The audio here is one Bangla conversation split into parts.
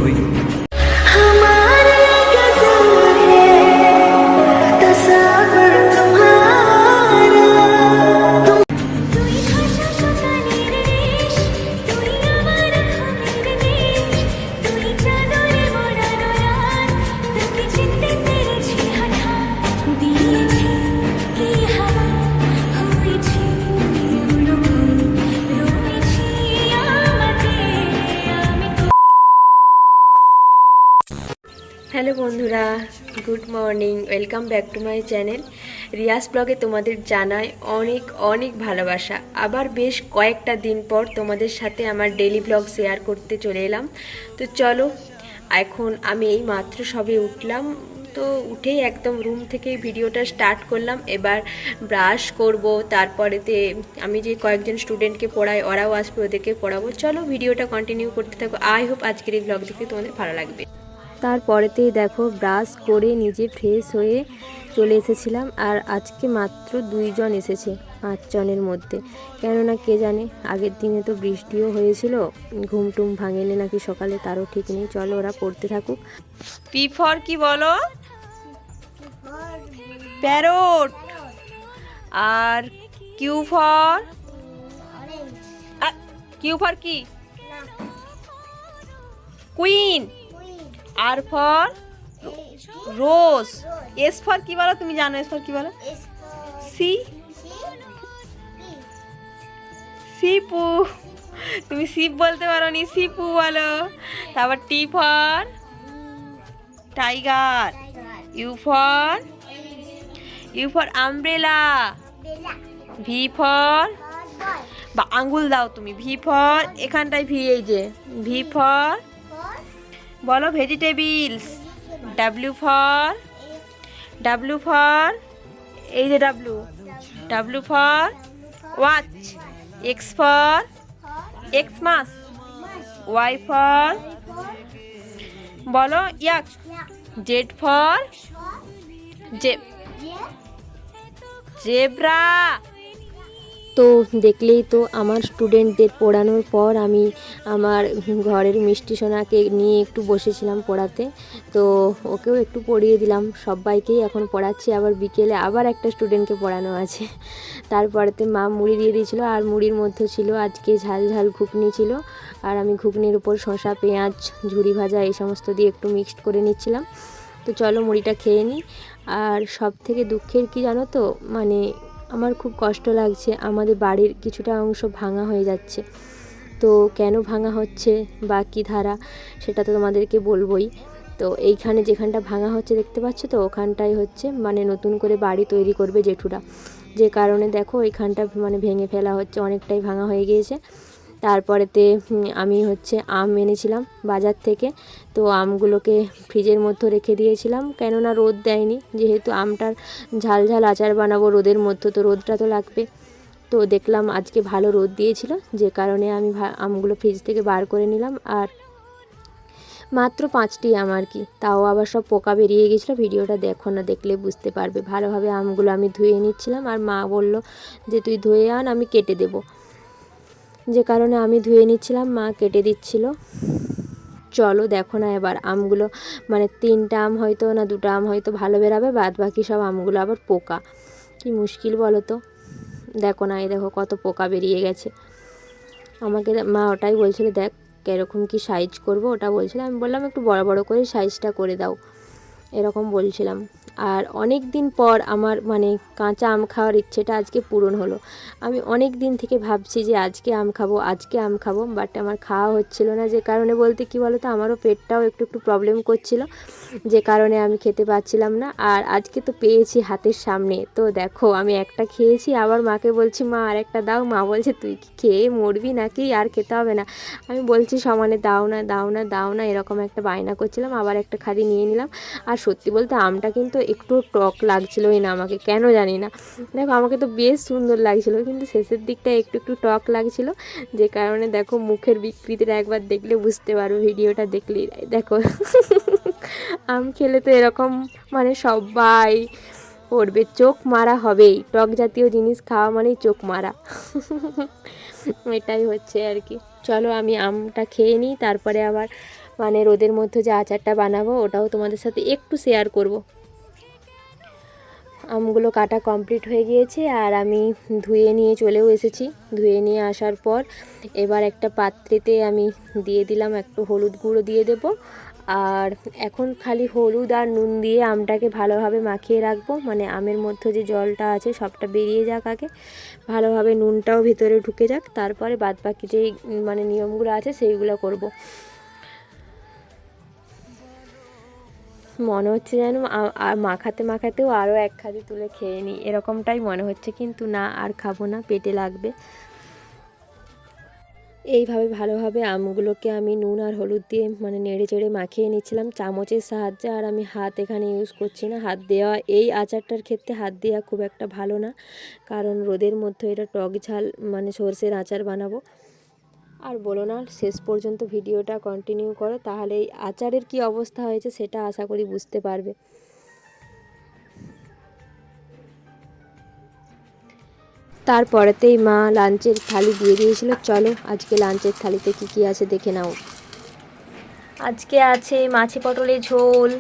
हुई। হ্যালো বন্ধুরা, good morning, welcome back to my channel Riya's ব্লগে তোমাদের জানাই অনেক অনেক ভালোবাসা। আবার বেশ কয়েকটা দিন পর তোমাদের সাথে আমার ডেলি ব্লগ শেয়ার করতে চলে এলাম। তো চলো, এখন আমি এই মাত্র সবে উঠলাম, তো উঠেই একদম রুম থেকেই ভিডিওটা স্টার্ট করলাম। এবার ব্রাশ করব, তারপরেতে আমি যে কয়েকজন স্টুডেন্টকে পড়াই ওরাও আসবে, ওদেরকে পড়াবো। চলো ভিডিওটা কন্টিনিউ করতে থাকো। আই হোপ আজকের এই ব্লগ দেখতে তোমাদের ভালো লাগবে। তারপরেতেই দেখো ব্রাশ করে নিজে ফ্রেশ হয়ে চলে এসেছিলাম। আর আজকে মাত্র 2 জন এসেছে 5 জনের মধ্যে, কেননা কে জানে আগের দিনে তো বৃষ্টিও হয়েছিল, ঘুমটুম ভাঙেনি নাকি সকালে, তারও ঠিক নেই। চলো ওরা পড়তে থাকুক। পি ফর কি বলো? প্যারট। আর কিউ ফর? কিউ ফর কি? Queen. R for rose. S for কি বলো? তুমি জানো এস ফর কি বলো? সি সিপু। তুমি সিপ বলতে পারো নি, সিপু বলো। তারপর T for tiger. U for umbrella. V for বা আঙ্গুল দাও তুমি। ভি ফর এখানটায় ভি, এই যে ভি ফর বলো ভেজিটেবলস। ডাব্লিউ ফর এই যে W for watch. X for Xmas. Y for বলো ইয়াক। Z for zebra. তো দেখলেই তো আমার স্টুডেন্টদের পড়ানোর পর আমি আমার ঘরের মিষ্টি সোনাকে নিয়ে একটু বসেছিলাম পড়াতে। তো ওকেও একটু পড়িয়ে দিলাম, সবাইকেই এখন পড়াচ্ছি। আবার বিকেলে আবার একটা স্টুডেন্টকে পড়ানো আছে। তারপরেতে মা মুড়ি দিয়ে দিয়েছিলো, আর মুড়ির মধ্যে ছিল আজকে ঝাল ঝাল ঘুগনি ছিল। আর আমি ঘুগনির উপর শসা, পেঁয়াজ, ঝুরি ভাজা এই সমস্ত দিয়ে একটু মিক্সড করে নিচ্ছিলাম। তো চলো মুড়িটা খেয়ে নিই। আর সব থেকে দুঃখের কি জানো তো, মানে আমার খুব কষ্ট লাগছে, আমাদের বাড়ির কিছুটা অংশ ভাঙা হয়ে যাচ্ছে। তো কেন ভাঙা হচ্ছে বা কী ধারা, সেটা তো তোমাদেরকে বলবোই। তো এইখানে যেখানটা ভাঙা হচ্ছে দেখতে পাচ্ছ তো, ওখানটাই হচ্ছে মানে নতুন করে বাড়ি তৈরি করবে জেঠুরা, যে কারণে দেখো এইখানটা মানে ভেঙে ফেলা হচ্ছে, অনেকটাই ভাঙা হয়ে গিয়েছে। তারপরেতে আমি হচ্ছে আম এনেছিলাম বাজার থেকে, তো আমগুলোকে ফ্রিজের মধ্যে রেখে দিয়েছিলাম, কেননা রোদ দেয়নি, যেহেতু আমটার ঝাল ঝাল আচার বানাবো রোদের মধ্যে, তো রোদটা তো লাগবে। তো দেখলাম আজকে ভালো রোদ দিয়েছিল, যে কারণে আমি আমগুলো ফ্রিজ থেকে বার করে নিলাম। আর মাত্র 5টি আম আর কি, তাও আবার সব পোকা বেরিয়ে গেছিলো। ভিডিওটা দেখো না, দেখলে বুঝতে পারবে ভালোভাবে। আমগুলো আমি ধুয়ে নিচ্ছিলাম, আর মা বলল যে তুই ধুয়ে আন, আমি কেটে দেবো, যে কারণে আমি ধুয়ে নিচ্ছিলাম, মা কেটে দিচ্ছিল। চলো দেখো না এবার আমগুলো, মানে 3টা আম হয়তো না 2টা আম হয়তো ভালো বেরাবে, বাদ বাকি সব আমগুলো আবার পোকা। কি মুশকিল বলো তো। দেখো না, এই দেখো কত পোকা বেরিয়ে গেছে। আমাকে মা ওটাই বলছিল, দেখ এরকম কি সাইজ করব, ওটা বলছিলাম। আমি বললাম একটু বড় বড় করে সাইজটা করে দাও, এরকম বলছিলাম। আর অনেক দিন পর আমার মানে কাঁচা আম খাওয়ার ইচ্ছেটা আজকে পূরণ হলো। আমি অনেক দিন থেকে ভাবছি যে আজকে আম খাবো, বাট আমার খাওয়া হচ্ছিল না। যে কারণে বলতে কি বলো তো, আমারও পেটটাও একটু প্রবলেম করছিল, যে কারণে আমি খেতে পাচ্ছিলাম না। আর আজকে তো পেয়েছি হাতের সামনে, তো দেখো আমি একটা খেয়েছি, আবার মাকে বলছি মা আর একটা দাও। মা বলছে তুই কি খেয়ে মরবি নাকি, আর খেতে হবে না। আমি বলছি সমানে দাও না দাও না দাও না, এরকম একটা বায়না করছিলাম। আবার একটা খালি নিয়ে নিলাম। আর সত্যি বলতে আমটা কিন্তু একটু টক লাগছিলোই না আমাকে, কেন জানি না। দেখো আমাকে তো বেশ সুন্দর লাগছিলো, কিন্তু শেষের দিকটা একটু টক লাগছিলো, যে কারণে দেখো মুখের বিকৃতিটা একবার দেখলে বুঝতে পারো, ভিডিওটা দেখলেই। দেখো আম খেলে তো এরকম মানে সবাই পড়বে, চোখ মারা হবেই। টক জাতীয় জিনিস খাওয়া মানেই চোখ মারা। এটাই হচ্ছে আর কি। চলো আমি আমটা খেয়ে নিই, তারপরে আবার মানে রোদের মধ্যে যে আচারটা বানাবো ওটাও তোমাদের সাথে একটু শেয়ার করব। আমগুলো কাটা কমপ্লিট হয়ে গিয়েছে আর আমি ধুয়ে নিয়ে চলেও এসেছি। ধুয়ে নিয়ে আসার পর এবার একটা পাত্রেতে আমি দিয়ে দিলাম, একটু হলুদ গুঁড়ো দিয়ে দেব। আর এখন খালি হলুদ আর নুন দিয়ে আমটাকে ভালোভাবে মাখিয়ে রাখবো, মানে আমের মধ্যে যে জলটা আছে সবটা বেরিয়ে যাক আগে, ভালোভাবে নুনটাও ভিতরে ঢুকে যাক, তারপরে বাদবাকি যেই মানে নিয়মগুলো আছে সেইগুলো করব। মনে হচ্ছে যেন আর মাখাতে মাখাতেও আরও এক খাদি তুলে খেয়ে নিই, এরকমটাই মনে হচ্ছে, কিন্তু না, আর খাবো না, পেটে লাগবে। এইভাবে ভালোভাবে আমগুলোকে আমি নুন আর হলুদ দিয়ে মানে নেড়ে চেড়ে মাখিয়ে নিচ্ছিলাম চামচের সাহায্যে। আর আমি হাত এখানে ইউজ করছি না, হাত দেওয়া এই আচারটার ক্ষেত্রে হাত দেওয়া খুব একটা ভালো না, কারণ রোদের মধ্যে এটা টক ঝাল মানে সর্ষের আচার বানাবো। আর বলো না, শেষ পর্যন্ত ভিডিওটা কন্টিনিউ করো, তাহলে এই আচারের কি অবস্থা হয়েছে সেটা আশা করি বুঝতে পারবে। তারপরেতেই মা লাঞ্চের থালি দিয়ে দিয়েছিল। চলো আজকে লাঞ্চের থালিতে কি কি আছে দেখে নাও। আজকে আছে মাছে পটলের ঝোল,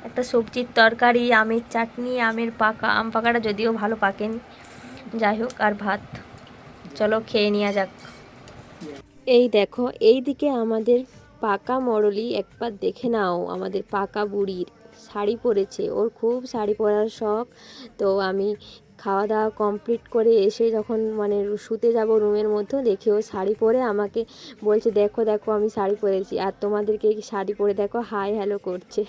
একটা সবজির তরকারি, আমের চাটনি, আমের পাকা, আম পাকাটা যদিও ভালো পাকেনি, যাই হোক, আর ভাত। চলো খেয়ে নেওয়া যাক। এই দেখো, এই দিকে আমাদের পাকা মরলি, একবার দেখে নাও আমাদের পাকা বুড়ির শাড়ি পরেছে, ওর খুব শাড়ি পরার শখ। তো আমি খাওয়া দাওয়া কমপ্লিট করে এসে যখন মানে শুতে যাব রুমের মধ্যে, দেখি ও শাড়ি পরে আমাকে বলছে দেখো দেখো আমি শাড়ি পরেছি, আর তোমাদেরকে শাড়ি পরে দেখো হাই হ্যালো করছে।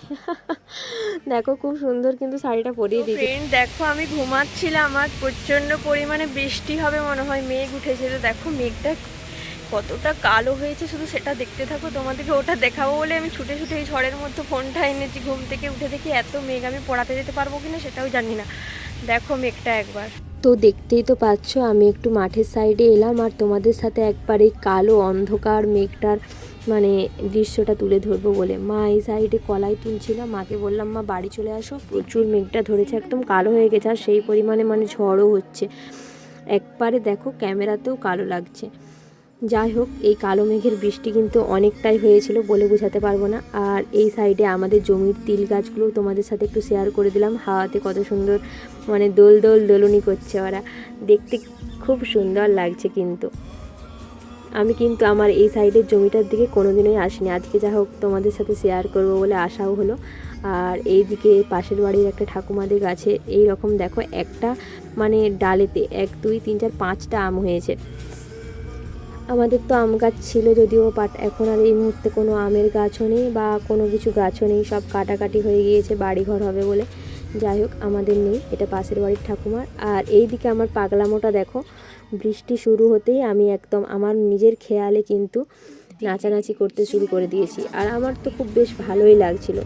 দেখো খুব সুন্দর কিন্তু শাড়িটা পরিয়ে দিয়েছে। ফ্রেন্ড দেখো, আমি ঘুমাচ্ছিলাম আর প্রচণ্ড পরিমাণে বৃষ্টি হবে মনে হয়, মেঘ উঠেছিল। দেখো মেঘটা কতটা কালো হয়েছে, শুধু সেটা দেখতে থাকো, তোমাদেরকে ওটা দেখাবো বলে আমি ছুটে ছুটে এই ঝড়ের মধ্যে ফোনটা এনেছি। ঘুম থেকে উঠে দেখি এত মেঘ, আমি পড়াতে যেতে পারবো কিনা সেটাও জানি না। দেখো মেঘটা একবার, তো দেখতেই তো পাচ্ছ আমি একটু মাঠের সাইডে এলাম আর তোমাদের সাথে একবার এই কালো অন্ধকার মেঘটার মানে দৃশ্যটা তুলে ধরবো বলে। মা এই সাইডে কলাই তুলছিল, মাকে বললাম মা বাড়ি চলে আসো, প্রচুর মেঘটা ধরেছে, একদম কালো হয়ে গেছে, আর সেই পরিমাণে মানে ঝড়ও হচ্ছে একবারে। দেখো ক্যামেরাতেও কালো লাগছে। যাই হোক, এই কালো মেঘের বৃষ্টি কিন্তু অনেকটাই হয়েছিল, বলে বোঝাতে পারবো না। আর এই সাইডে আমাদের জমির তিল গাছগুলো তোমাদের সাথে একটু শেয়ার করে দিলাম, হাওয়াতে কত সুন্দর মানে দোল দোল দোলনি করছে ওরা, দেখতে খুব সুন্দর লাগছে। কিন্তু আমি কিন্তু আমার এই সাইডের জমিটার দিকে কোনোদিনই আসিনি, আজকে যা হোক তোমাদের সাথে শেয়ার করবো বলে আসাও হলো। আর এই দিকে পাশের বাড়ির একটা ঠাকুমাদের গাছে এই রকম দেখো একটা মানে ডালেতে 1 2 3 4 5টা আম হয়েছে। আমাদের তো আম গাছ ছিল যদিও, বাট এখন আর এই মুহূর্তে কোনো আমের গাছও নেই বা কোনো কিছু গাছও নেই, সব কাটাকাটি হয়ে গিয়েছে বাড়িঘর হবে বলে। যাই হোক, আমাদের নেই, এটা পাশের বাড়ির ঠাকুমার। আর এই দিকে আমার পাগলামোটা দেখো, বৃষ্টি শুরু হতেই আমি একদম আমার নিজের খেয়ালে কিন্তু নাচানাচি করতে শুরু করে দিয়েছি, আর আমার তো খুব বেশ ভালোই লাগছিল।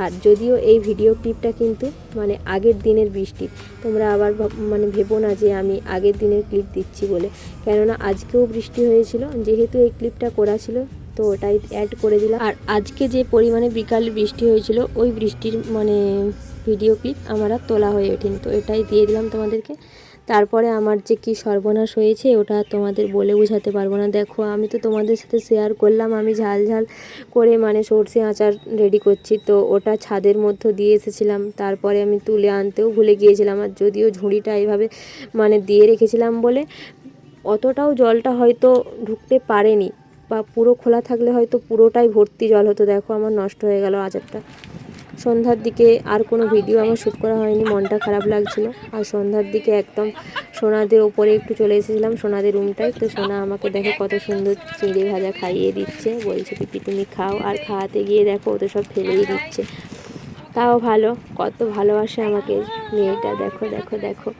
আর যদিও এই ভিডিও ক্লিপটা কিন্তু মানে আগের দিনের বৃষ্টি, তোমরা আবার মানে ভেবো না যে আমি আগের দিনের ক্লিপ দিচ্ছি বলে, কেননা আজকেও বৃষ্টি হয়েছিল, যেহেতু এই ক্লিপটা করা ছিল তো ওটাই অ্যাড করে দিলাম। আর আজকে যে পরিমাণে বিকালে বৃষ্টি হয়েছিল ওই বৃষ্টির মানে ভিডিও ক্লিপ আমার আর তোলা হয়ে ওঠেনি, তো এটাই দিয়ে দিলাম তোমাদেরকে। তারপরে আমার যে কি সর্বনাশ হয়েছে ওটা তোমাদের বলে বোঝাতে পারবো না। দেখো আমি তো তোমাদের সাথে শেয়ার করলাম আমি ঝাল ঝাল করে মানে সর্ষে আচার রেডি করছি, তো ওটা ছাদের মধ্যে দিয়ে এসেছিলাম, তারপরে আমি তুলে আনতেও ভুলে গিয়েছিলাম। আর যদিও ঝুড়িটা এইভাবে মানে দিয়ে রেখেছিলাম বলে অতটাও জলটা হয়তো ঢুকতে পারেনি, বা পুরো খোলা থাকলে হয়তো পুরোটাই ভর্তি জল হতো। দেখো আমার নষ্ট হয়ে গেল আচারটা। সন্ধ্যার দিকে আর কোনো ভিডিও আমার শ্যুট করা হয়নি, মনটা খারাপ লাগছিল। আর সন্ধ্যার দিকে একদম সোনাদের ওপরে একটু চলে এসেছিলাম, সোনাদের রুমটায়। তো সোনা আমাকে দেখো কত সুন্দর চিংড়ি ভাজা খাইয়ে দিচ্ছে, বলছে পিপি তুমি খাও। আর খাওয়াতে গিয়ে দেখো ও তো সব ফেলেই দিচ্ছে, তাও ভালো, কত ভালোবাসে আমাকে মেয়েটা। দেখো দেখো দেখো,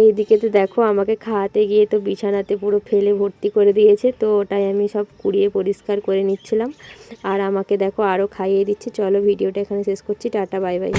এই দিকে তো দেখো আমাকে খাওয়াতে গিয়ে তো বিছানাতে পুরো ফেলে ভর্তি করে দিয়েছে, তো ওটাই আমি সব কুড়িয়ে পরিষ্কার করে নিচ্ছিলাম। আর আমাকে দেখো আরও খাইয়ে দিচ্ছে। চলো ভিডিওটা এখানে শেষ করছি, টাটা বাই বাই।